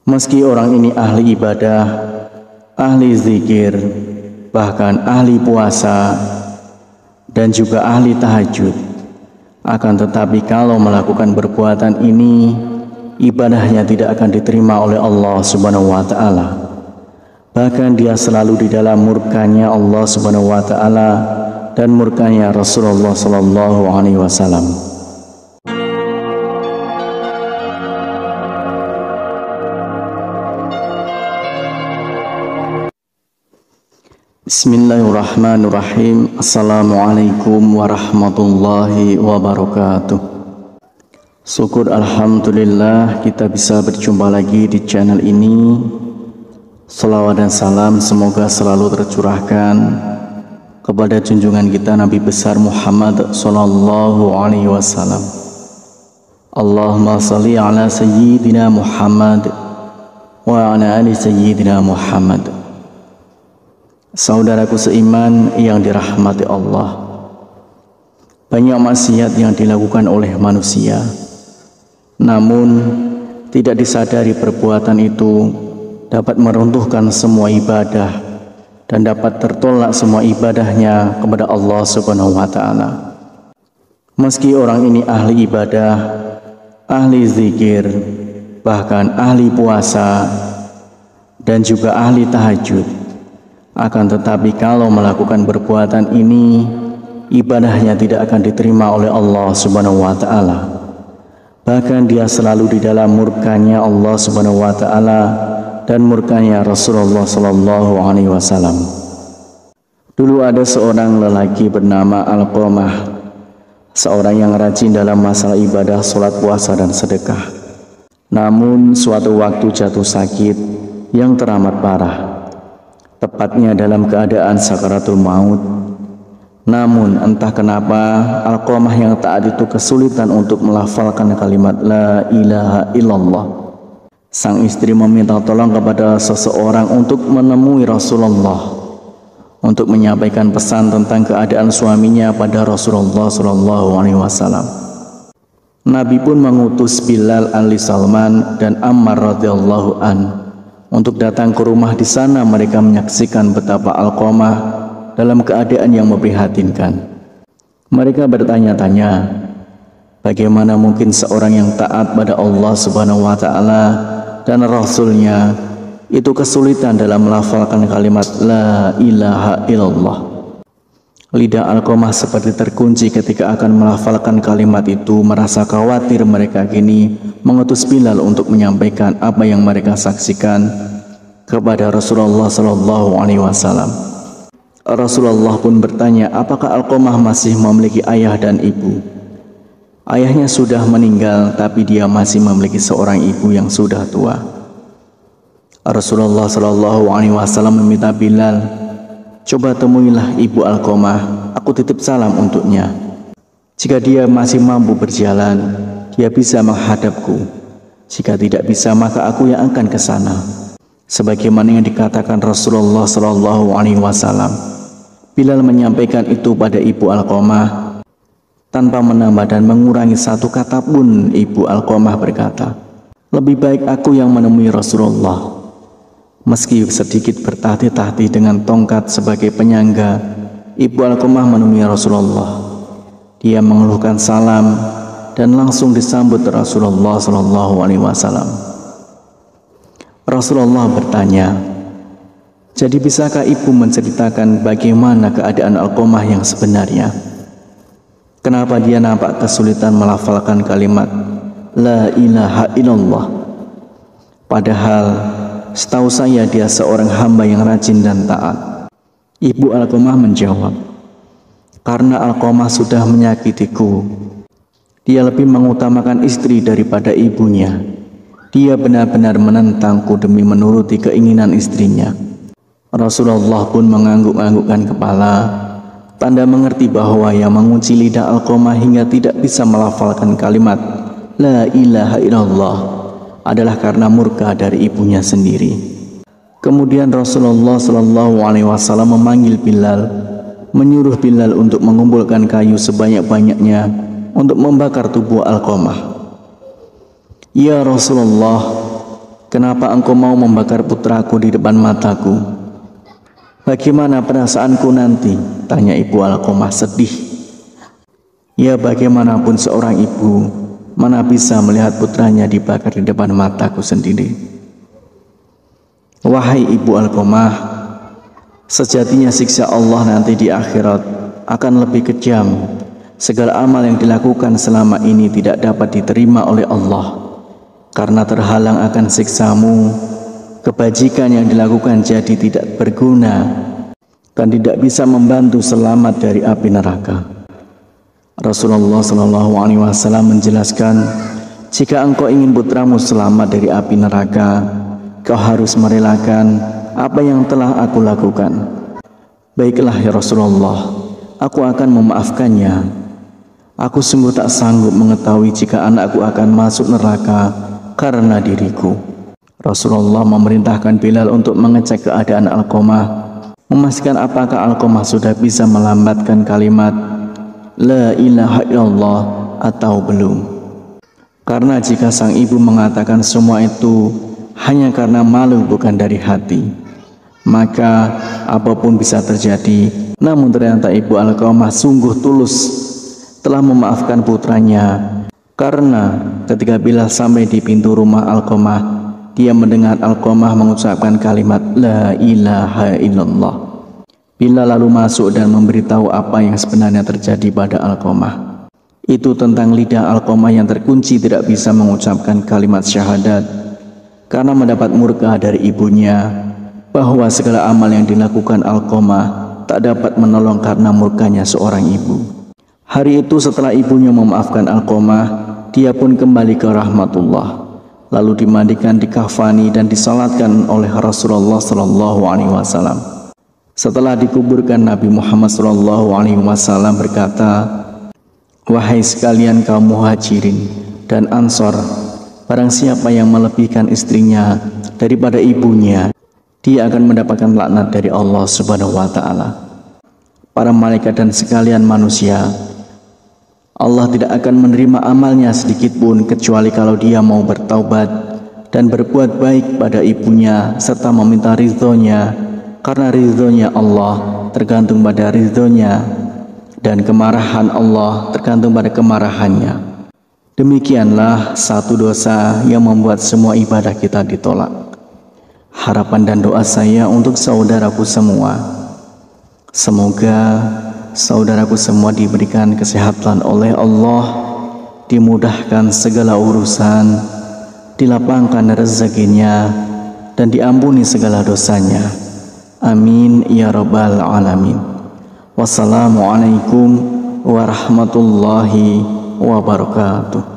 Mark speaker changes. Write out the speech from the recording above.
Speaker 1: Meski orang ini ahli ibadah, ahli zikir, bahkan ahli puasa, dan juga ahli tahajud, akan tetapi kalau melakukan perbuatan ini, ibadahnya tidak akan diterima oleh Allah Subhanahu wa Ta'ala. Bahkan dia selalu di dalam murkanya Allah Subhanahu wa Ta'ala dan murkanya Rasulullah Sallallahu Alaihi Wasallam. Bismillahirrahmanirrahim. Assalamualaikum warahmatullahi wabarakatuh. Syukur alhamdulillah kita bisa berjumpa lagi di channel ini. Salawat dan salam semoga selalu tercurahkan kepada junjungan kita Nabi besar Muhammad sallallahu alaihi wasallam. Allahumma shalli ala sayyidina Muhammad wa ala ali sayyidina Muhammad. Saudaraku seiman yang dirahmati Allah, banyak maksiat yang dilakukan oleh manusia, namun tidak disadari perbuatan itu dapat meruntuhkan semua ibadah dan dapat tertolak semua ibadahnya kepada Allah Subhanahu wa Ta'ala. Meski orang ini ahli ibadah, ahli zikir, bahkan ahli puasa, dan juga ahli tahajud, akan tetapi kalau melakukan perbuatan ini, ibadahnya tidak akan diterima oleh Allah Subhanahu wa Ta'ala. Bahkan dia selalu di dalam murkanya Allah Subhanahu wa Ta'ala dan murkanya Rasulullah Sallallahu Alaihi Wasallam. Dulu ada seorang lelaki bernama Alqamah, seorang yang rajin dalam masalah ibadah, sholat, puasa, dan sedekah. Namun suatu waktu jatuh sakit yang teramat parah, tepatnya dalam keadaan sakaratul maut. Namun entah kenapa Alqamah yang taat itu kesulitan untuk melafalkan kalimat la ilaha illallah. Sang istri meminta tolong kepada seseorang untuk menemui Rasulullah untuk menyampaikan pesan tentang keadaan suaminya pada Rasulullah Sallallahu Alaihi Wasallam. Nabi pun mengutus Bilal Ali Salman dan Ammar radhiyallahu an untuk datang ke rumah. Di sana mereka menyaksikan betapa Alqamah dalam keadaan yang memprihatinkan. Mereka bertanya-tanya, bagaimana mungkin seorang yang taat pada Allah Subhanahu wa Ta'ala dan Rasulnya itu kesulitan dalam melafalkan kalimat la ilaha illallah. Lidah Alqamah seperti terkunci ketika akan melafalkan kalimat itu. Merasa khawatir, mereka kini mengutus Bilal untuk menyampaikan apa yang mereka saksikan kepada Rasulullah Sallallahu Alaihi Wasallam. Rasulullah pun bertanya, apakah Alqamah masih memiliki ayah dan ibu? Ayahnya sudah meninggal, tapi dia masih memiliki seorang ibu yang sudah tua. Rasulullah Sallallahu Alaihi Wasallam meminta Bilal, coba temuilah ibu Alqamah, aku titip salam untuknya. Jika dia masih mampu berjalan, dia bisa menghadapku. Jika tidak bisa, maka aku yang akan ke sana. Sebagaimana yang dikatakan Rasulullah Sallallahu Alaihi Wasallam. Bilal menyampaikan itu pada ibu Alqamah tanpa menambah dan mengurangi satu kata pun. Ibu Alqamah berkata, lebih baik aku yang menemui Rasulullah. Meski sedikit bertahti-tahti dengan tongkat sebagai penyangga, ibu Alqamah menemui Rasulullah. Dia mengeluhkan salam dan langsung disambut Rasulullah Sallallahu Alaihi Wasallam. Rasulullah bertanya, jadi bisakah ibu menceritakan bagaimana keadaan Alqamah yang sebenarnya? Kenapa dia nampak kesulitan melafalkan kalimat la ilaha illallah? Padahal setahu saya dia seorang hamba yang rajin dan taat. Ibu Alqamah menjawab, karena Alqamah sudah menyakitiku. Dia lebih mengutamakan istri daripada ibunya. Dia benar-benar menentangku demi menuruti keinginan istrinya. Rasulullah pun mengangguk-anggukkan kepala, tanda mengerti bahwa yang mengunci lidah Alqamah hingga tidak bisa melafalkan kalimat la ilaha illallah adalah karena murka dari ibunya sendiri. Kemudian Rasulullah Sallallahu Alaihi Wasallam memanggil Bilal, menyuruh Bilal untuk mengumpulkan kayu sebanyak-banyaknya untuk membakar tubuh Alqamah. Ya Rasulullah, Kenapa engkau mau membakar putraku di depan mataku? Bagaimana perasaanku nanti? Tanya ibu Alqamah sedih. Ya, bagaimanapun seorang ibu, mana bisa melihat putranya dibakar di depan mataku sendiri. Wahai ibu Alqamah, sejatinya siksa Allah nanti di akhirat akan lebih kejam. Segala amal yang dilakukan selama ini tidak dapat diterima oleh Allah karena terhalang akan siksamu. Kebajikan yang dilakukan jadi tidak berguna dan tidak bisa membantu selamat dari api neraka. Rasulullah SAW menjelaskan, jika engkau ingin putramu selamat dari api neraka, kau harus merelakan apa yang telah aku lakukan. Baiklah ya Rasulullah, aku akan memaafkannya. Aku sungguh tak sanggup mengetahui jika anakku akan masuk neraka karena diriku. Rasulullah memerintahkan Bilal untuk mengecek keadaan Alqamah, memastikan apakah Alqamah sudah bisa melambatkan kalimat La ilaha illallah atau belum. Karena jika sang ibu mengatakan semua itu hanya karena malu bukan dari hati, maka apapun bisa terjadi. Namun ternyata ibu Alqamah sungguh tulus telah memaafkan putranya, karena ketika Bilal sampai di pintu rumah Alqamah, dia mendengar Alqamah mengucapkan kalimat La ilaha illallah. Bilal lalu masuk dan memberitahu apa yang sebenarnya terjadi pada Alqamah. Itu tentang lidah Alqamah yang terkunci tidak bisa mengucapkan kalimat syahadat karena mendapat murka dari ibunya, bahwa segala amal yang dilakukan Alqamah tak dapat menolong karena murkanya seorang ibu. Hari itu setelah ibunya memaafkan Alqamah, dia pun kembali ke rahmatullah, lalu dimandikan, dikafani dan disalatkan oleh Rasulullah SAW. Setelah dikuburkan, Nabi Muhammad SAW berkata, wahai sekalian kaum muhajirin dan ansor, barang siapa yang melebihkan istrinya daripada ibunya, dia akan mendapatkan laknat dari Allah Subhanahu wa Ta'ala. Para malaikat dan sekalian manusia, Allah tidak akan menerima amalnya sedikit pun kecuali kalau dia mau bertaubat dan berbuat baik pada ibunya serta meminta ridhonya, karena ridhonya Allah tergantung pada ridhonya dan kemarahan Allah tergantung pada kemarahannya. Demikianlah satu dosa yang membuat semua ibadah kita ditolak. Harapan dan doa saya untuk saudaraku semua, semoga saudaraku semua diberikan kesehatan oleh Allah, dimudahkan segala urusan, dilapangkan rezekinya, dan diampuni segala dosanya. Amin ya rabbal alamin. Wassalamualaikum warahmatullahi wabarakatuh.